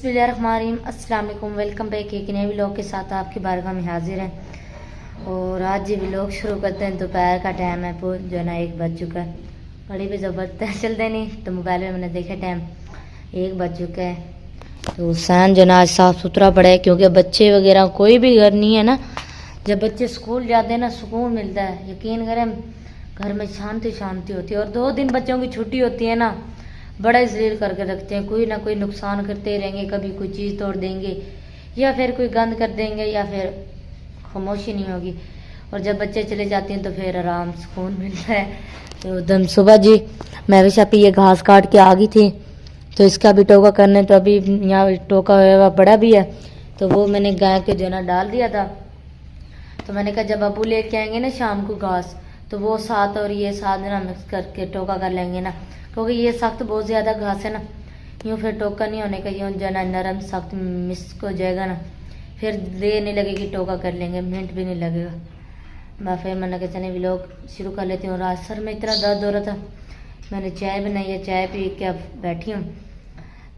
बिस्मिल्लाहिर्रहमानिर्रहीम, अस्सलाम वालेकुम। वेलकम बैक एक नए व्लॉग के साथ आपकी बारगाह में हाजिर हैं। और आज ये व्लॉग शुरू करते हैं। दोपहर का टाइम है, जो है ना 1 बज चुका है। घड़ी पे जब बजता है चलते नहीं, तो मोबाइल में मैंने देखा टाइम 1 बज चुका है। तो सान जो ना आज साफ़ सुथरा पड़ा है, क्योंकि बच्चे वगैरह कोई भी घर नहीं है ना। जब बच्चे स्कूल जाते हैं ना सुकून मिलता है। यकीन करें घर में शांति शांति होती है। और 2 दिन बच्चों की छुट्टी होती है ना, बड़ा इसलिए करके रखते हैं। कोई ना कोई नुकसान करते ही रहेंगे, कभी कोई चीज़ तोड़ देंगे या फिर कोई गंद कर देंगे या फिर खामोशी नहीं होगी। और जब बच्चे चले जाते हैं तो फिर आराम सुकून मिलता है। तो एकदम सुबह जी मैं हमेशा पे ये घास काट के आ गई थी, तो इसका भी टोका करने, तो अभी यहाँ टोका हुआ बड़ा भी है, तो वो मैंने गाय के जो ना डाल दिया था। तो मैंने कहा जब अबू लेके आएंगे ना शाम को घास, तो वो साथ और ये साथ ना मिक्स करके टोका कर लेंगे ना, क्योंकि ये सख्त बहुत ज़्यादा घास है ना, यूँ फिर टोका नहीं होने का, यूँ जो ना नरम सख्त मिक्स हो जाएगा ना, फिर देर नहीं लगेगी, टोका कर लेंगे, मिनट भी नहीं लगेगा। मैं फिर मैंने कहा चले व्लॉग शुरू कर लेती हूँ। आज सर में इतना दर्द हो रहा था, मैंने चाय बनाई है, चाय पी के अब बैठी हूँ।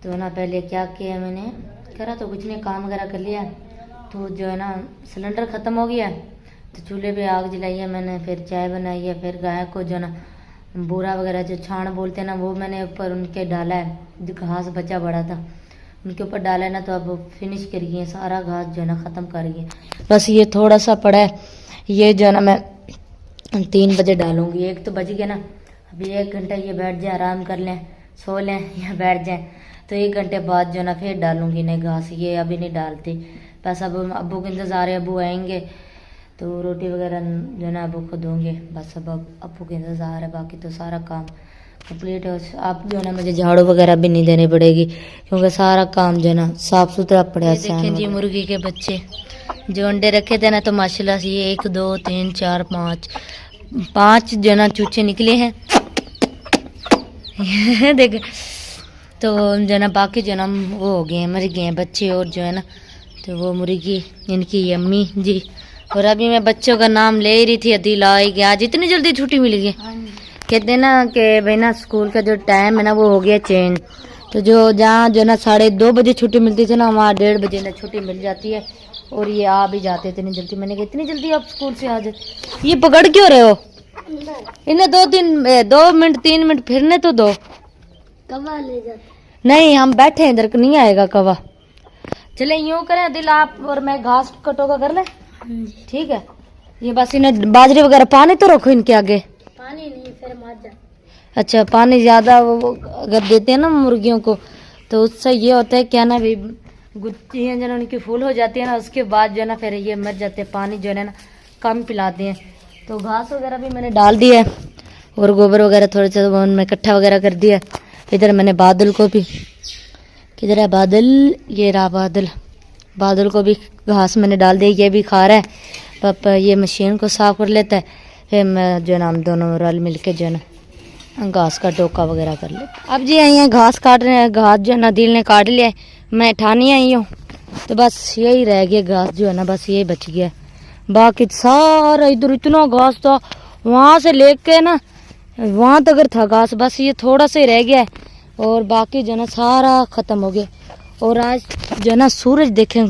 तो ना पहले क्या किया मैंने, करा तो कुछ नहीं, काम वगैरह कर लिया। तो जो है ना सिलेंडर ख़त्म हो गया, तो चूल्हे पे आग जलाई है मैंने, फिर चाय बनाई है। फिर गाय को जो ना बूरा वगैरह जो छाण बोलते हैं ना, वो मैंने ऊपर उनके डाला है, जो घास बचा बड़ा था उनके ऊपर डाला है ना। तो अब फिनिश कर गई है, सारा घास जो है ना ख़त्म कर गई है। बस ये थोड़ा सा पड़ा है, ये जो है ना मैं 3 बजे डालूंगी। 1 तो बज गया ना, अभी 1 घंटा ये बैठ जाए, आराम कर लें, सो लें या बैठ जाएँ, तो 1 घंटे बाद जो है ना फिर डालूंगी नई घास। ये अभी नहीं डालती, बस अब अब्बू के इंतज़ार है, अब्बू आएंगे तो रोटी वगैरह जो है ना अब्बू को दूँगे। बस अब अब्बू के इंतज़ार है, बाकी तो सारा काम कंप्लीट है। आप जो है ना मुझे झाड़ू वगैरह भी नहीं देनी पड़ेगी, क्योंकि सारा काम जो है ना साफ़ सुथरा पड़ा है। देखें जी मुर्गी के बच्चे जो अंडे रखे थे ना, तो माशाल्लाह से ये 1 2 3 4 5 जो है ना चूचे निकले हैं देख। तो जो है ना बाकी जो है ना वो हो गए हैं, मर गए हैं बच्चे। और जो है ना तो वो मुर्गी इनकी अम्मी जी। और अभी मैं बच्चों का नाम ले रही थी, अदील आएगी। आज इतनी जल्दी छुट्टी मिल गई। कहते हैं ना कि भाई ना स्कूल का जो टाइम है ना वो हो गया चेंज। तो जो जहाँ जो ना 2:30 बजे छुट्टी मिलती थी ना, वहाँ 1:30 बजे ना छुट्टी मिल जाती है। और ये आ भी जाते इतनी जल्दी। मैंने कहा इतनी जल्दी आप स्कूल से आ जाए, ये पकड़ क्यों रहे हो इन्हें? 2 मिनट 3 मिनट फिरने तो दो। कवा ले जाते नहीं, हम बैठे हैं इधर, नहीं आएगा कवा। चले यूँ करें दिल, आप और मैं घास का टोका कर ले, ठीक है। ये बस इन्हें बाजरे वगैरह पानी तो रखो इनके आगे। पानी नहीं, फिर मर जाए। अच्छा, पानी ज़्यादा वो अगर देते हैं ना मुर्गियों को, तो उससे ये होता है क्या ना भाई, गुत्थियाँ जो उनकी फूल हो जाती है ना, उसके बाद जो है ना फिर ये मर जाते हैं। पानी जो है ना कम पिलाते हैं। तो घास वगैरह भी मैंने डाल दिया है, और गोबर वगैरह थोड़ा सा उनमें इकट्ठा वगैरह कर दिया। इधर मैंने बादल को भी, किधर है बादल, ये रहा बादल, बादल को भी घास मैंने डाल दी। ये भी खा रहा है। पापा ये मशीन को साफ कर लेता है, फिर मैं जो ना हम दोनों रल मिल के जो ना घास का टोका वगैरह कर ले। अब जी आई हैं घास काट रहे हैं। घास जो ना दिल ने काट लिया है, मैं ठानी आई हूँ। तो बस यही रह गया घास जो है ना, बस यही बच गया। बाकी सारा इधर इतना घास था, वहाँ से लेके ना वहाँ तक था घास, बस ये थोड़ा सा ही रह गया है। और बाकी जो ना सारा ख़त्म हो गया। और आज जो ना सूरज देखें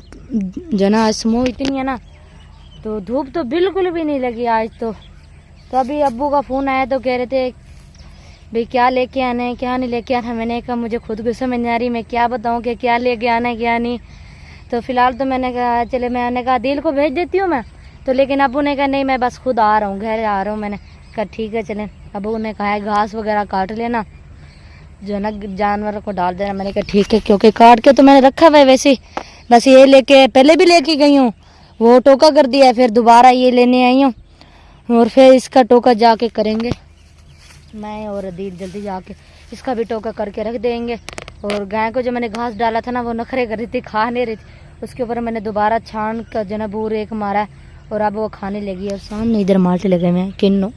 जो ना, आज स्मोक इतनी है ना, तो धूप तो बिल्कुल भी नहीं लगी आज तो। अभी अब्बू का फ़ोन आया तो कह रहे थे भाई क्या लेके आना है क्या नहीं लेके आना। मैंने कहा मुझे खुद को समझ नहीं आ रही, मैं क्या बताऊँ कि क्या लेके आना है क्या नहीं। तो फ़िलहाल तो मैंने कहा चले, मैंने कहा दिल को भेज देती हूँ मैं तो, लेकिन अब्बू ने कहा नहीं मैं बस खुद आ रहा हूँ, घर आ रहा हूँ। मैंने कहा ठीक है चलें। अब्बू ने कहा है घास वगैरह काट लेना, जो ना जानवरों को डाल देना। मैंने कहा ठीक है, क्योंकि काट के तो मैंने रखा हुआ है वैसे ही। बस ये लेके पहले भी लेके गई हूँ, वो टोका कर दिया है, फिर दोबारा ये लेने आई हूँ। और फिर इसका टोका जाके करेंगे, मैं और अदील जल्दी जाके इसका भी टोका करके रख देंगे। और गाय को जो मैंने घास डाला था ना, वो नखरे कर रही थी, खा नहीं रही थी। उसके ऊपर मैंने दोबारा छान का जो ना बूर एक मारा है, और अब वो खाने लगी है। और सामने इधर माल्टे लगे हुए हैं किन्नो,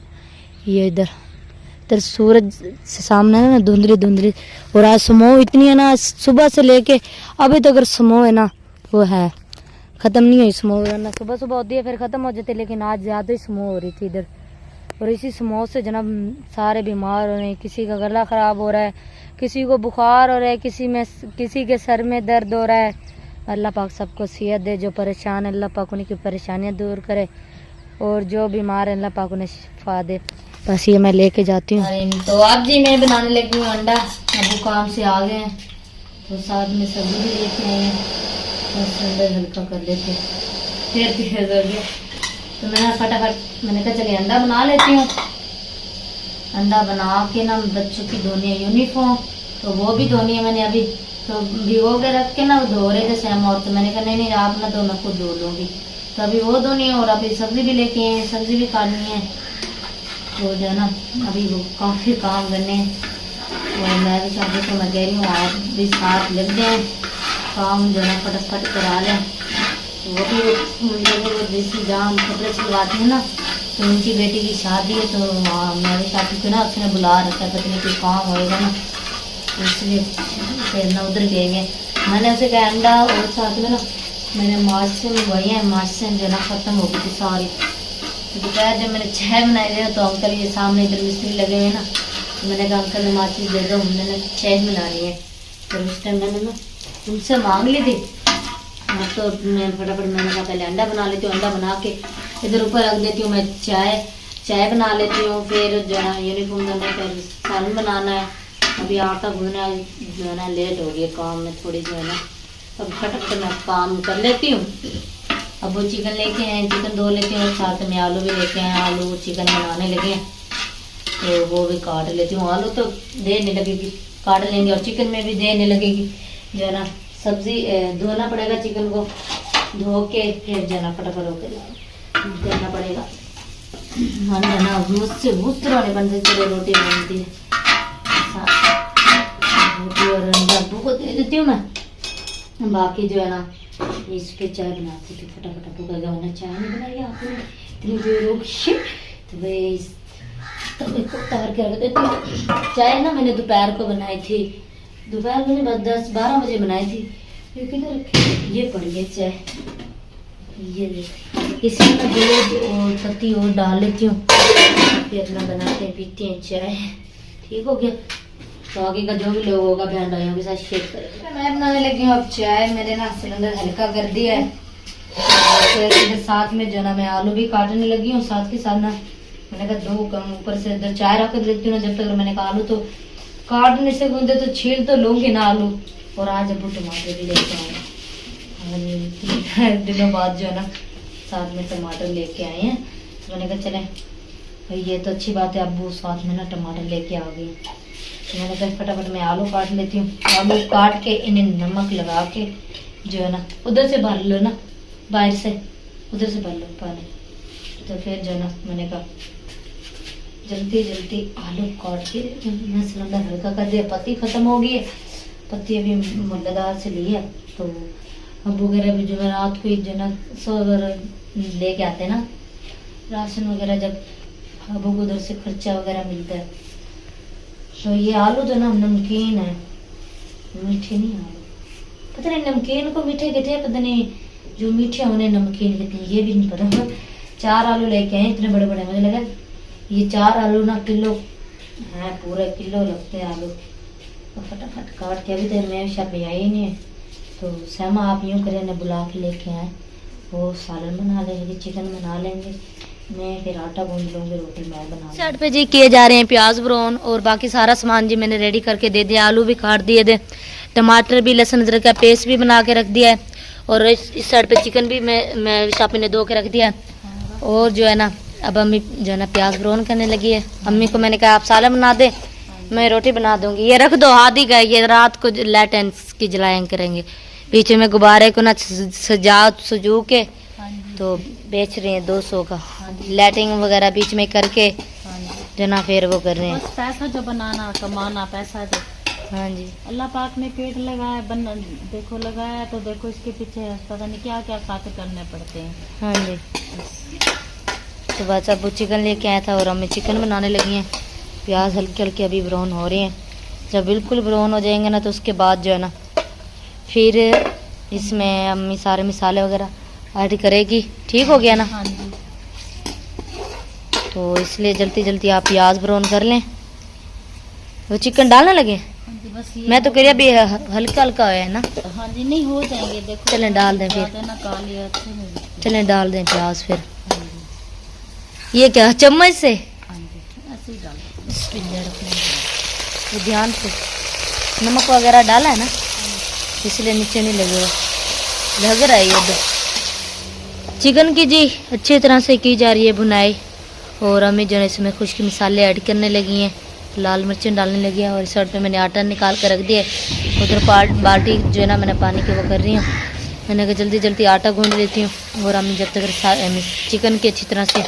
ये इधर सूरज से सामने है ना धुंधली धुंधली। और आज स्नो इतनी है ना, सुबह से लेके अभी तक अगर स्नो है ना वो है, ख़त्म नहीं हुई स्नो ना। सुबह सुबह होती है फिर ख़त्म हो जाती है, लेकिन आज ज़्यादा ही स्नो हो रही थी इधर। और इसी स्नो से जनाब सारे बीमार हो रहे हैं, किसी का गला ख़राब हो रहा है, किसी को बुखार हो रहा है, किसी के सर में दर्द हो रहा है। अल्लाह पाक सबको सेहत दे, जो परेशान है अल्लाह पाक उनकी परेशानियां दूर करे, और जो बीमार है अल्लाह पाक उन्हें शिफा दे। बस ये मैं लेके जाती हूँ। तो आप जी मैं बनाने लगी हूँ अंडा। अबू काम से आ गए हैं तो साथ में सब्जी भी लेके आए हैं, बस अंडा हल्का कर लेते फिर हो गया। तो मैं फटाफट मैंने कहा चलिए अंडा बना लेती हूँ। अंडा बना के ना बच्चों की धोनी है यूनिफॉर्म, तो वो भी धोनी है मैंने अभी। तो भिगो के रख के ना धो रहे थे सहम, और तो मैंने कहा नहीं नहीं आप ना धो, मैं खुद धो लूँगी। तो अभी वो धोनी है और अभी सब्जी भी लेके आए हैं, सब्जी भी काटनी है। तो जो है ना अभी वो काफ़ी काम करने हैं, और मैं भी चाहती तो मैं कह रही हूँ आप भी साथ लग जाएँ, काम जो है ना फटाफट करा लें। तो वो भी उन लोगों को जैसे जहाँ कपड़े सिलवाती हैं ना, तो उनकी बेटी की शादी है, तो मैं भी चाहती थी ना उसने बुला रखा है, पता नहीं कोई काम होएगा ना, तो इसलिए फिर ना उधर गएंगे। मैंने उसे कहा अंडा और साथ में ना मैंने मार्च से मंगवाई है, मार्च से जो है ना ख़त्म हो गई थी सारी। तो दोपहर जब मैंने चाय बनाई थी तो अंकल ये सामने इधर मिस्त्री लगे हुए ना, तो मैंने कहा अंकल ने माचिस दे दो, हमने चाय बनानी है। तो उस टाइम मैंने ना उनसे मांग ली थी। हाँ तो मैं फटाफट मैंने कहा पहले अंडा बना लेती हूँ, अंडा बना के इधर ऊपर रख देती हूँ। मैं चाय बना लेती हूँ, फिर जो है ना यूनिफॉर्म करना, फिर सालन बनाना है। अभी आटा गूंथना जो है ना लेट हो गया काम में थोड़ी जो है ना, अब फटाफट मैं काम कर लेती हूँ। अब वो चिकन लेके आए, चिकन धो लेती हूँ, साथ में आलू भी लेके आए, आलू चिकन बनाने लगे हैं तो वो भी काट लेती हूँ। आलू तो देर नहीं लगेगी, काट लेंगे, और चिकन में भी देर नहीं लगेगी। जो है ना सब्जी धोना पड़ेगा, चिकन को धो के फिर जो है ना फटाफट होकर देना पड़ेगा। हाँ जो है ना मुझसे नहीं बनती, चलो रोटी बनती है, रोटी और अब्बू को दे देती हूँ मैं। बाकी जो है ना इस पे चाय बनाती थी, फटाफट अब्बू कहेगा वरना चाय नहीं बनाई आपने, इतनी देर हो गई। तो भाई तब इसको उतार के रख देती हूँ। चाय ना मैंने दोपहर को बनाई थी, दोपहर को बस 10-12 बजे बनाई थी। ये किधर रखी, ये पड़ी है चाय, ये देख इसमें मैं दूध और पत्ती और डाल लेती हूँ, फिर अपना बनाते हैं पीते हैं चाय। ठीक हो गया। तो आगे का जो भी लोग होगा बहन भाइयों के साथ शेयर करेंगे। मैं बनाने लगी हूँ अब चाय। मैंने ना सिलेंडर हल्का कर दिया है, फिर साथ में जो ना मैं आलू भी काटने लगी हूँ साथ के साथ ना। मैंने कहा 2 कम ऊपर से इधर चाय रख देती हूँ जब तक। मैंने कहा आलू तो काटने से गूंदे तो छील तो लूँगी ना आलू, और आज अब्बू टमाटर भी लेके आए, दिनों बाद जो है ना साथ में टमाटर लेके आए हैं। तो मैंने कहा चले भाई ये तो अच्छी बात है, अब्बू साथ में ना टमाटर लेके आ गए। तो मैंने कहा फटाफट मैं आलू काट लेती हूँ। आलू काट के इन्हें नमक लगा के जो है ना उधर से भर लो ना, बाहर से उधर से भर लो पानी। तो फिर जो है ना मैंने कहा जल्दी जल्दी आलू काट के मैं सिलेंडर हल्का कर दिया। पत्ती ख़त्म हो गई है, पत्ती अभी मुल्लादार से ली है। तो अब्बू वगैरह भी जो है रात को जो है ना लेके आते हैं ना राशन वगैरह, जब अब्बू को उधर से खर्चा वगैरह मिलता है। तो ये आलू जो ना नमकीन है, मीठे नहीं आलू, पता नहीं नमकीन को मीठे कहते हैं, पता नहीं जो मीठे उन्हें नमकीन कहते हैं, ये भी नहीं पता। 4 आलू लेके आए इतने बड़े बड़े, मुझे लगा ये 4 आलू ना किलो है, पूरे किलो लगते हैं आलू। तो फटाफट काट के, अभी तो मैं शब आई नहीं है। तो सहमा आप यूँ करें ना बुला के लेके आए, वो सालन बना लेंगे, चिकन बना लेंगे, मैं फिर आटा गूंद लूँगी, रोटी मैं बना। साइड पे जी किए जा रहे हैं प्याज ब्राउन, और बाकी सारा सामान जी मैंने रेडी करके दे दिया। आलू भी काट दिए थे, टमाटर भी, लहसुन अदरक का पेस्ट भी बना के रख दिया है, और इस साइड पे चिकन भी मैं शापी ने धो के रख दिया है। और जो है ना अब अम्मी जो है ना प्याज ब्राउन करने लगी है। अम्मी को मैंने कहा आप सालन बना दे, मैं रोटी बना दूंगी। ये रख दो, हाथ ही गए, ये रात को लाइट की जलाएं करेंगे। बीच में गुब्बारे को ना सजू के तो बेच रहे हैं 200 का, लाइटिंग वगैरह बीच में करके जो ना फिर वो कर रहे हैं। पैसा जो बनाना कमाना पैसा जो, हाँ जी अल्लाह पाक ने पेट लगाया देखो लगाया, तो देखो इसके पीछे पता नहीं क्या क्या खाते करने पड़ते हैं। हाँ जी। तो बस अब वो चिकन लेके आया था और हमें चिकन बनाने लगी हैं। प्याज हल्के हल्के अभी ब्राउन हो रहे हैं, जब बिल्कुल ब्राउन हो जाएंगे ना तो उसके बाद जो है ना फिर इसमें अम्मी सारे मसाले वगैरह ऐड करेगी। ठीक हो गया ना? हाँ जी। तो इसलिए जल्दी जल्दी आप प्याज ब्राउन कर लें। वो चिकन डालने लगे? बस ये मैं तो कह रही अभी हल्का हल्का है ना। हाँ जी, नहीं हो जाएंगे, देखो चलें डाल दें फिर। ज्यादा ना काली अच्छे में भी। चलें डाल दें प्याज फिर। हाँ जी, ये क्या चम्मच से? हाँ जी, ऐसे ही डाल दो। बिस्मिल्लाह, ये ध्यान से नमक वगैरह डाला है ना, इसलिए नीचे नहीं लगेगा, लग रहा है ये तो। चिकन की जी अच्छी तरह से की जा रही है भुनाई, और अम्मी जो है इसमें खुश्क मसाले ऐड करने लगी हैं, लाल मिर्चें डालने लगी हैं, और इस साइड पे मैंने आटा निकाल कर रख दिया है। उधर बाल्टी जो है ना मैंने पानी की वो कर रही हूँ। मैंने कहा जल्दी जल्दी आटा गूंद लेती हूँ, और अम्मी जब तक चिकन की अच्छी तरह से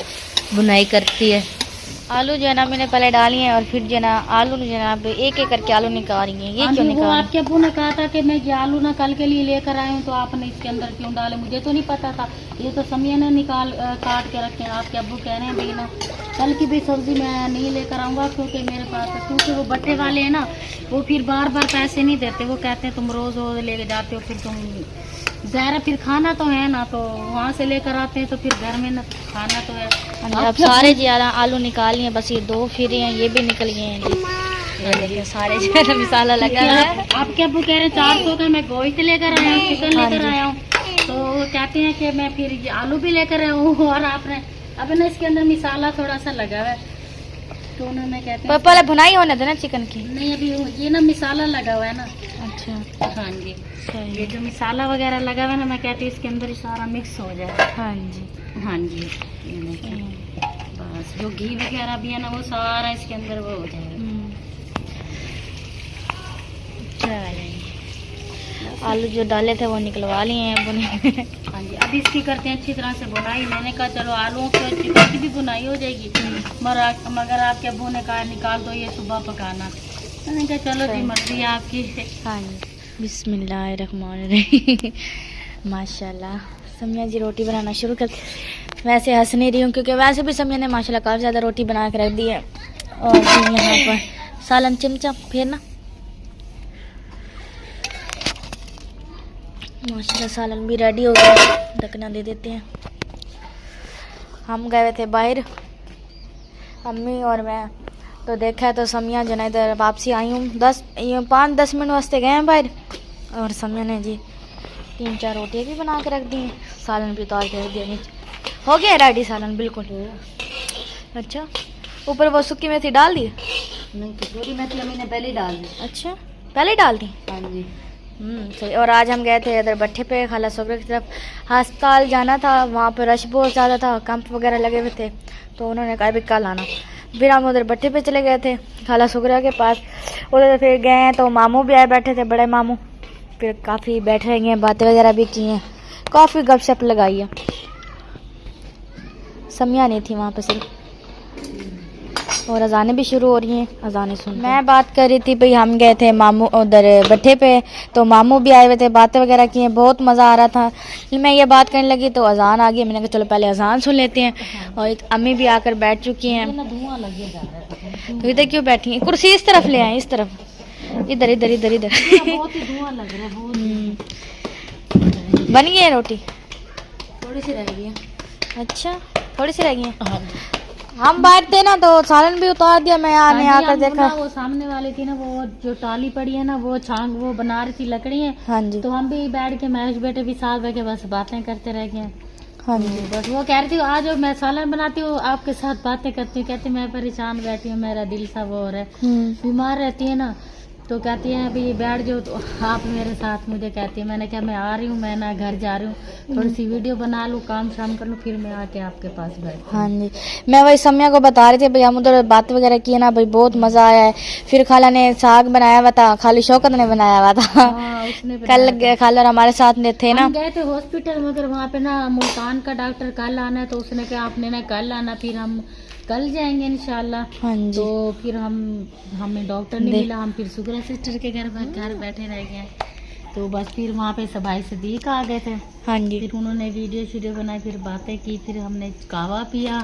भुनाई करती है। आलू जो है ना मैंने पहले डाली है, और फिर जो है ना आलू जो है ना आप एक एक करके आलू निकाल रही हैं। ये हाँ क्यों जी, वो निकाल? आपके अब्बू ने कहा था कि मैं ये आलू ना कल के लिए लेकर आए हूँ, तो आपने इसके अंदर क्यों डाले? मुझे तो नहीं पता था, ये तो समिया ने काट के रखे हैं। आपके अब्बू कह रहे हैं भाई ना कल की भी सब्जी मैं नहीं लेकर आऊँगा, क्योंकि मेरे पास, क्योंकि वो बट्टे वाले हैं ना, वो फिर बार बार पैसे नहीं देते। वो कहते हैं तुम रोज रोज लेके जाते हो, फिर तुम ज़ाहिर है फिर खाना तो है ना, तो वहाँ से लेकर आते हैं, तो फिर घर में ना खाना तो है। अब सारे ज़्यादा आलू निकाल लिए, बस ये दो फिर हैं, ये भी निकल गए हैं जी। ये देखिए सारे जो है ना मसाला लगा है। आपके अब्बू कह रहे हैं 400 का मैं गोश्त लेकर आया हूँ, चिकन लेकर आया हूँ, तो वो कहते हैं कि मैं फिर ये आलू भी लेकर आया हूँ, और आपने अब ना इसके अंदर मसाला थोड़ा सा लगा हुआ है, तो उन्होंने कहते हैं पहले भुनाई होने देना चिकन की। नहीं, अभी ये ना मसाला लगा हुआ है ना। अच्छा, हाँ जी, ये जो मसाला वगैरह लगा हुआ है ना, मैं कहती हूँ इसके अंदर ही सारा मिक्स हो जाए। हाँ जी, हाँ जी, ये देखिए, बस जो घी वगैरह भी है ना वो सारा इसके अंदर वो हो जाएगा। आलू जो डाले थे वो निकलवा लिए हैं बुने। हाँ जी, अब इसकी करते हैं अच्छी तरह से बुनाई। मैंने कहा चलो आलूओं की चिकन की भी बुनाई हो जाएगी, मगर आपके अब्बू ने कहा निकाल दो ये सुबह पकाना। मैंने कहा चलो जी मर्जी है आपकी। हाँ जी, बिस्मिल्लाहिर्रहमानिर्रहीम। माशाल्लाह समिया जी रोटी बनाना शुरू कर, वैसे हंस नहीं रही हूँ क्योंकि वैसे भी समिया ने माशाल्लाह काफ़ी ज़्यादा रोटी बना के रख दी है। और फिर यहाँ पर सालन चिमचा फिर ना माशाल्लाह सालन भी रेडी हो गया, ढकना दे देते हैं। हम गए हुए थे बाहर अम्मी और मैं, तो देखा है तो समिया जो ना इधर वापसी आई हूँ 5-10 मिनट वास्ते गए हैं बाहर, और समिया ने जी 3-4 रोटियाँ भी बना के रख दी हैं, सालन भी उतार के रख दिया नीचे। हो गया रेडी सालन बिल्कुल। अच्छा, ऊपर वो सूखी मेथी डाल दी? नहीं, कसूरी मेथी अम्मी ने पहले डाल दी। अच्छा, पहले डाल दी। हाँ जी, सही। और आज हम गए थे इधर भट्ठे पे खाला सोगरा की तरफ, अस्पताल जाना था, वहाँ पर रश बहुत ज़्यादा था, कैंप वगैरह लगे हुए थे, तो उन्होंने कहा भी कल आना। फिर हम उधर भट्ठे पे चले गए थे खाला सोगरा के पास, उधर फिर गए हैं तो मामू भी आए बैठे थे, बड़े मामू, फिर काफ़ी बैठे रह गए, बातें वगैरह भी की हैं, काफ़ी गपशप लगाई है। समिया नहीं थी वहाँ पे सिर्फ, और अजानें भी शुरू हो रही हैं, अजानें सुन। मैं बात कर रही थी भाई, हम गए थे मामू उधर भट्ठे पे, तो मामू भी आए हुए थे, बातें वगैरह की हैं, बहुत मज़ा आ रहा था। मैं ये बात करने लगी तो अजान आ गई, मैंने कहा चलो पहले अजान सुन लेते हैं। और एक अम्मी भी आकर बैठ चुकी हैं। धुआं लगे जा रहा है, तो इधर क्यों बैठी हैं? कुर्सी इस तरफ ले आए, इस तरफ, इधर इधर इधर इधर। बहुत ही धुआं लग रहा है, बहुत। बन गई है रोटी? थोड़ी सी रह गई है। अच्छा, थोड़ी सी रह गई है। हाँ जी, हम बाहर थे ना तो सालन भी उतार दिया, मैं आने हाँ जी, आकर हम देखा। वो सामने वाली थी ना, वो जो टाली पड़ी है ना, वो छांग वो बना रही थी लकड़ी है, हाँ जी, तो हम भी बैठ के महेश बेटे भी साथ बैठ के बस बातें करते रह गए। हाँ जी, बस वो कह रही थी आज मैं सालन बनाती हूँ आपके साथ बातें करती हूँ, कहती मैं परेशान बैठी हूँ, मेरा दिल सा वो हो रहा है, बीमार रहती है ना, तो कहती है अभी बैठ जाओ तो आप मेरे साथ, मुझे कहती है। मैंने कहा मैं आ रही हूँ, मैं ना घर जा रही हूँ, थोड़ी सी वीडियो बना लूँ, काम शाम कर लूँ, फिर मैं आके आपके पास बैठ। हाँ जी, मैं वही समिया को बता रही थी भाई, हम उधर बात वगैरह की है ना भाई, बहुत मज़ा आया है। फिर खाला ने साग बनाया हुआ था, खाली शौकत ने बनाया हुआ था। उसने कल खाला हमारे साथ में थे ना, हम गए थे हॉस्पिटल, मगर वहाँ पे ना मुल्तान का डॉक्टर कल आना है, तो उसने कहा आपने ना कल आना, फिर हम कल जाएंगे इंशाल्लाह। हाँ जी, तो फिर हमें डॉक्टर नहीं मिला, हम फिर सुगरा सिस्टर के घर बैठे रह गए, तो बस फिर वहाँ पे भाई सदीक आ गए थे। हाँ जी, फिर उन्होंने वीडियो बनाई, फिर बातें की, फिर हमने कहवा पिया,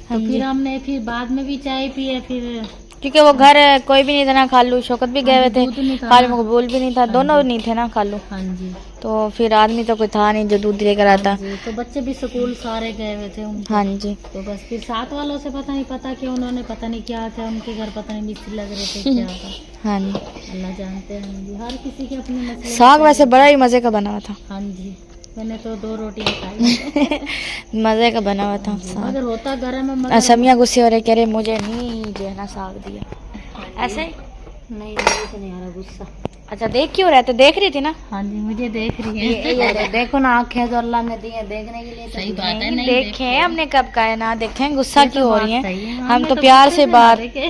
तो फिर हमने फिर बाद में भी चाय पिए, फिर क्योंकि वो घर कोई भी नहीं था ना, खालू शौकत भी गए हुए थे, दूध नहीं था खालू मकबूल भी नहीं था, दोनों नहीं थे ना खालू। हाँ जी, तो फिर आदमी तो कोई था नहीं जो दूध लेकर आता। जी, तो बच्चे भी स्कूल सारे गए हुए थे उनके। हाँ जी। तो बस फिर साथ वालों से पता नहीं पता कि उन्होंने पता नहीं क्या था, उनके घर पता नहीं मिस्त्री लग रहे थे क्या था, हाँ जी। अल्लाह जानते हैं जी। हर किसी के अपने मसले। साग वैसे बड़ा ही मजे का बना हुआ था। हाँ जी, मैंने तो 2 रोटियां खाई। मजे का बना हुआ था साग। अगर होता गर्म है समिया गुस्से हो रहे, कह रहे मुझे नहीं जो है ना साग दिया ऐसे ही। नहीं, मुझे तो नहीं आ रहा गुस्सा। अच्छा देख क्यों रहे थे, देख रही थी ना। हाँ जी, मुझे देख रही है। ये देखो ना, आंखें तो अल्लाह ने दी है देखने के लिए। सही बात है। नहीं देखे हमने कब कहा है ना देखें, गुस्सा ये तो क्यों हो बात रही सही है। है। हम हमने तो तो प्यार गुस्से से से बात ना देखे।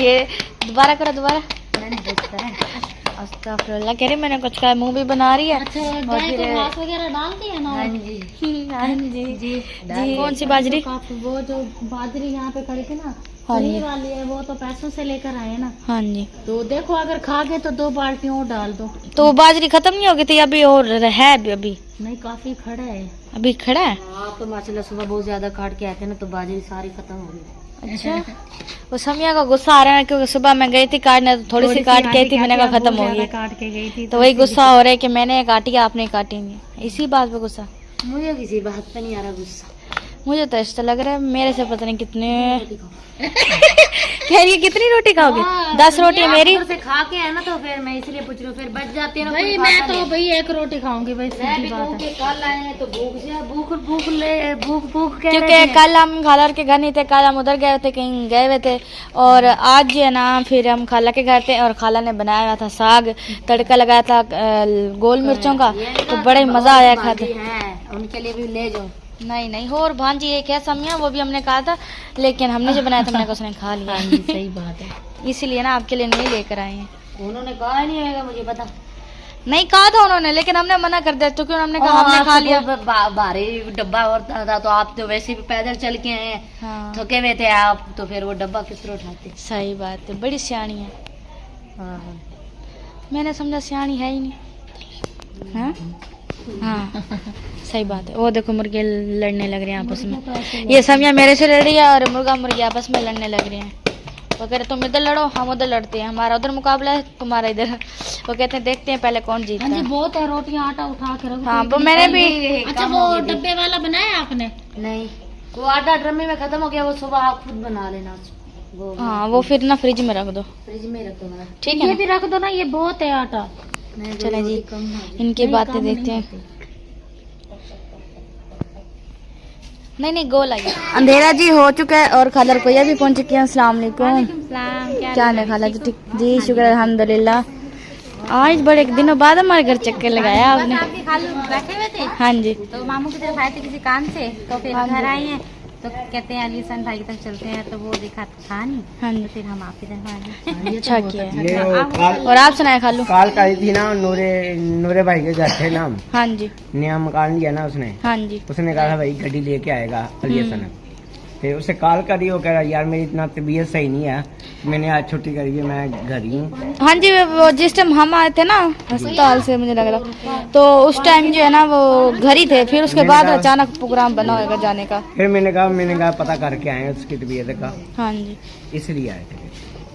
ये दोबारा करो दोबारा। मैंने देखा है। अस्तगफुरुल्लाह, कह रही मैंने कुछ कहा, मुंह भी बना रही है। अच्छा, गाय को घास वगैरह डालती है ना। हाँ जी हाँ जी जी, जी। कौन सी बाजरी? काफी वो जो बाजरी यहाँ पे खड़ी थी ना, हाँ जी। खली वाली है, वो तो पैसों से लेकर आए ना। हाँ जी। तो देखो अगर खा गए तो 2 बाल्टियों और डाल दो। तो वो बाजरी खत्म नहीं हो गई थी अभी, और है अभी नहीं, काफी खड़ा है। अभी खड़ा है। हाँ, तो माशाल्लाह सुबह बहुत ज्यादा काट के आए थे ना, तो बाजरी सारी खत्म हो गई। अच्छा। वो समिया का गुस्सा आ रहा है क्योंकि सुबह मैं गई थी काटने, तो थोड़ी सी काट के आई थी, मैंने कहा खत्म हो गई। काट के गई थी तो वही गुस्सा हो रहा है कि मैंने काटी आपने काटी नहीं, इसी बात पे गुस्सा। मुझे किसी बात पे नहीं आ रहा गुस्सा। मुझे तो ऐसा लग रहा है मेरे से पता नहीं कितने कह रही है कितनी रोटी खाओगे। 10 रोटी मेरी से खा के है ना, तो फिर मैं इसलिए पूछ रही हूँ, फिर बच जाती है ना। भाई मैं तो भाई 1 रोटी खाऊंगी भाई, सीधी बात है। कल आए हैं तो भूख कह क्योंकि कल हम खाला के घर नहीं थे, कल हम उधर गए थे, कहीं गए हुए थे, और आज जो है ना फिर हम खाला के घर थे और खाला ने बनाया हुआ था साग, तड़का लगाया था गोल मिर्चों का, तो बड़ा ही मजा आया खाते। उनके लिए भी ले जाओ। नहीं नहीं, और भांजी एक है समिया, वो भी हमने कहा था, लेकिन हमने जो बनाया था मैंने कहा उसने खा लिया। सही बात है। इसीलिए ना आपके लिए नहीं लेकर आए हैं। उन्होंने कहा ही नहीं होगा, मुझे पता नहीं कहा था उन्होंने, लेकिन हमने मना कर दिया क्योंकि उन्होंने कहा हमने खा लिया। भारी डब्बा और था, तो आप तो वैसे भी पैदल चल के आए हैं, हाँ थके हुए थे आप, तो फिर वो डब्बा किस तरह उठाते। सही बात है, बड़ी सियाणी है। हाँ, मैंने समझा सियाणी है ही नहीं। हाँ हाँ सही बात है। वो देखो मुर्गे लड़ने लग रहे हैं आपस में, ये समिया मेरे से लड़ रही है और मुर्गा मुर्गी आपस में लड़ने लग रहे हैं। वो कह रहे तुम इधर लड़ो, हम उधर लड़ते हैं, हमारा उधर मुकाबला है, तुम्हारा इधर। वो कहते हैं देखते हैं पहले कौन जीतता हाँ जी, है। बहुत है, रोटियां आटा उठा के रखो। हाँ वो मैंने भी। अच्छा, वो डब्बे वाला बनाया आपने? नहीं, वो आटा ड्रम में खत्म हो गया, वो सुबह आप खुद बना लेना वो। हाँ वो फिर ना फ्रिज में रख दो। फ्रिज में रख दो। ठीक है ये ना? भी रख दो ना, ये बहुत है आटा। चले जी, इनकी बातें देखते हैं। नहीं गोल आई। अंधेरा जी हो चुका है और खाला रुपया भी पहुंच चुकी है। अस्सलाम वालेकुम। क्या है खाला जी? ठीक जी, शुक्र अल्हम्दुलिल्लाह। आज बड़े दिनों बाद हमारे घर चक्कर लगाया आपने। बैठे हुए थे हाँ जी। तो मामू की तरफ आए थे किसी काम से, तो फिर घर आए हैं, तो कहते हैं अली सन भाई की तरफ चलते हैं, तो वो देखा था नहीं। हाँ जी, तो फिर हम आपकी तरफ आ गए। अच्छा किया है। ये वो काल और आप सुनाए खालू? काल करी थी ना, नूरे भाई के घर थे ना, हाँ जी नया मकान लिया ना उसने। हाँ जी। उसने कहा था भाई गाड़ी लेके आएगा अली हसन। फिर उसे कॉल करी, वो कह रहा यार मेरी इतना तबीयत सही नहीं है, मैंने आज छुट्टी करी है, मैं घर ही हूँ। हाँ जी, वो जिस टाइम हम आए थे ना अस्पताल से, मुझे लग रहा, तो उस टाइम जो है ना वो घर ही थे, फिर उसके बाद अचानक प्रोग्राम बना होगा जाने का। फिर मैंने कहा पता करके आए हैं उसकी तबीयत का, हाँ जी, इसलिए आए थे।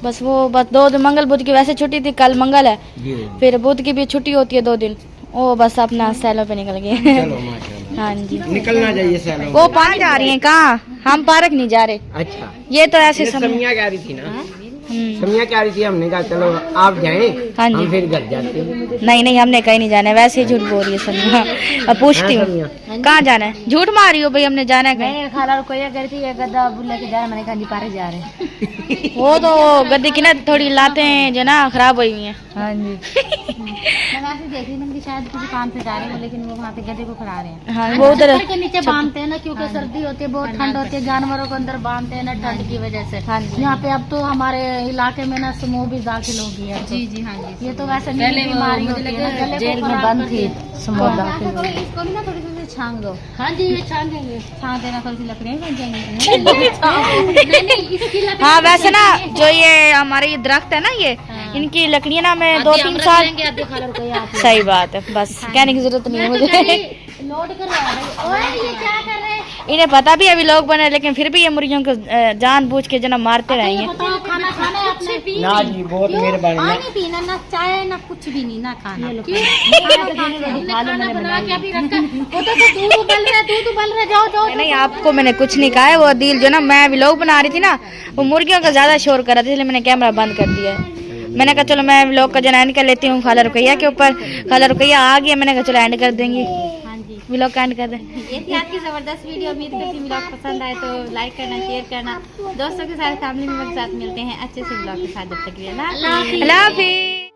बस वो बस 2 दिन मंगल बुध की वैसे छुट्टी थी, कल मंगल है, जी फिर बुध की भी छुट्टी होती है 2 दिन, वो बस अपना सैलों पे निकल गए। चलो माशाल्लाह, हाँ जी, निकलना चाहिए सैलों। वो पार्क जा रही हैं, कहाँ? हम पार्क नहीं जा रहे। अच्छा, ये तो ऐसे ये समय। समिया कह रही थी ना, समिया कह रही थी, हमने कहा चलो आप जाएं, हाँ जी। हम फिर घर जाते हैं। नहीं नहीं, हमने कहीं नहीं जाना है, वैसे ही झूठ बोल रही है समिया। अब पूछती हूँ कहाँ जाना है, झूठ मार रही हो भाई, हमने जाना है कहीं। मैंने खाला को ये करती है गद्दा बुला के जा रहा, मैंने कहा जी पारे जा रहे हैं। वो तो गद्दे की ना थोड़ी लातें जो ना खराब हुई हुई हैं। हाँ जी, मैं वैसे देख रही थी कि शायद किसी काम से जा रहे हैं, लेकिन वो वहाँ पे गधे को खड़ा रहे हैं। हाँ वो उधर। छप्पर के नीचे बांधते हैं ना, क्योंकि सर्दी होती है, बहुत ठंड होती है, जानवरों को अंदर बांधते हैं ना ठंड की वजह से। हाँ जी। यहाँ पे अब तो हमारे इलाके में ना समूह भी दाखिल हो गई है। जी जी हाँ जी। ये तो वैसे नहीं बीमारी होती है ना, गले को जेल में खराब बंद करती थी है। समोदा के। इसको भी ना थोड़ी सी छांग दो। हाँ जी, ये छान देंगे, छान देना, थोड़ी सी लकड़ियाँ बन जाएंगी। नहीं, इसकी लकड़ी हाँ वैसे ना जो ये हमारे ये दरख्त है ना, ये इनकी लकड़ियाँ ना मैं 2-3 साल। सही बात है, बस कहने की जरूरत नहीं है मुझे। लोड कर रहा है। ओए ये क्या कर रहे हैं? इन्हें पता भी अभी लोग बने, लेकिन फिर भी ये मुर्गियों को जानबूझ के जना मारते रहेंगे। बताओ खाना खाना है आपने? ना जी बहुत मेहरबानी ना। पानी पीना, ना चाय, ना कुछ भी नहीं, ना खाना। क्यों? खाना बना के अभी रखा। वो तो दूध उबल रहा है, दूध उबल रहा है। जाओ जाओ। नहीं, आपको मैंने कुछ नहीं कहा है। वो दिल जो ना, मैं व्लॉग बना रही थी ना, वो मुर्गियों का ज्यादा शोर कर रहा था, इसलिए मैंने कैमरा बंद कर दिया है। मैंने कहा चलो मैं व्लॉग का जना एंड कर लेती हूँ। खाला रुकैया के ऊपर, खाला रुकैया आ गया, मैंने कहा चलो एंड कर देंगे, व्लॉग का एंड कर दें। ये थी आज की जबरदस्त वीडियो। उम्मीद करती हूँ व्लॉग पसंद आए तो लाइक करना, शेयर करना, दोस्तों के साथ, फैमिली मेंबर के साथ मिलते हैं अच्छे से व्लॉग के साथ। जब तक के लिए अल्लाह हाफिज़। अल्लाह हाफिज़।